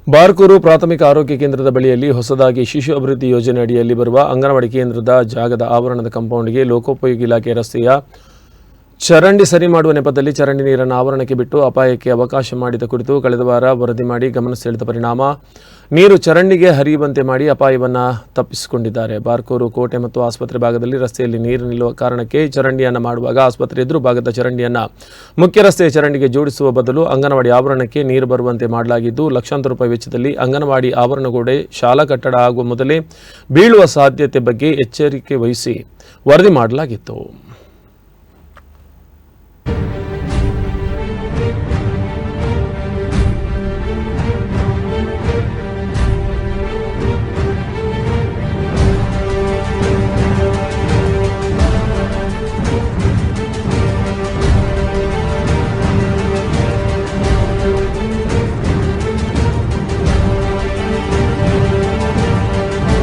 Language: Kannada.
ಬಾರ್ಕೂರು ಪ್ರಾಥಮಿಕ ಆರೋಗ್ಯ ಕೇಂದ್ರದ ಬಳಿಯಲ್ಲಿ ಹೊಸದಾಗಿ ಶಿಶು ಅಭಿವೃದ್ಧಿ ಯೋಜನೆ ಅಡಿಯಲ್ಲಿ ಬರುವ ಅಂಗನವಾಡಿ ಕೇಂದ್ರದ ಜಾಗದ ಆವರಣದ ಕಾಂಪೌಂಡ್ಗೆ ಲೋಕೋಪಯೋಗಿ ಇಲಾಖೆ ರಸ್ತೆಯ ಚರಂಡಿ ಸರಿ ಮಾಡುವ ನೆಪದಲ್ಲಿ ಚರಂಡಿ ನೀರನ್ನು ಆವರಣಕ್ಕೆ ಬಿಟ್ಟು ಅಪಾಯಕ್ಕೆ ಅವಕಾಶ ಮಾಡಿದ ಕುರಿತು ಕಳೆದ ವಾರ ವರದಿ ಮಾಡಿ ಗಮನ ಸೆಳೆದ ಪರಿಣಾಮ ನೀರು ಚರಂಡಿಗೆ ಹರಿಯುವಂತೆ ಮಾಡಿ ಅಪಾಯವನ್ನು ತಪ್ಪಿಸಿಕೊಂಡಿದ್ದಾರೆ. ಬಾರ್ಕೂರು ಕೋಟೆ ಮತ್ತು ಆಸ್ಪತ್ರೆ ಭಾಗದಲ್ಲಿ ರಸ್ತೆಯಲ್ಲಿ ನೀರು ನಿಲ್ಲುವ ಕಾರಣಕ್ಕೆ ಚರಂಡಿಯನ್ನು ಮಾಡುವಾಗ ಆಸ್ಪತ್ರೆ ಎದುರು ಭಾಗದ ಚರಂಡಿಯನ್ನು ಮುಖ್ಯ ರಸ್ತೆಯ ಚರಂಡಿಗೆ ಜೋಡಿಸುವ ಬದಲು ಅಂಗನವಾಡಿ ಆವರಣಕ್ಕೆ ನೀರು ಬರುವಂತೆ ಮಾಡಲಾಗಿದ್ದು, ಲಕ್ಷಾಂತರ ರೂಪಾಯಿ ವೆಚ್ಚದಲ್ಲಿ ಅಂಗನವಾಡಿ ಆವರಣಗೋಡೆ ಶಾಲಾ ಕಟ್ಟಡ ಆಗುವ ಮೊದಲೇ ಬೀಳುವ ಸಾಧ್ಯತೆ ಬಗ್ಗೆ ಎಚ್ಚರಿಕೆ ವಹಿಸಿ ವರದಿ ಮಾಡಲಾಗಿತ್ತು.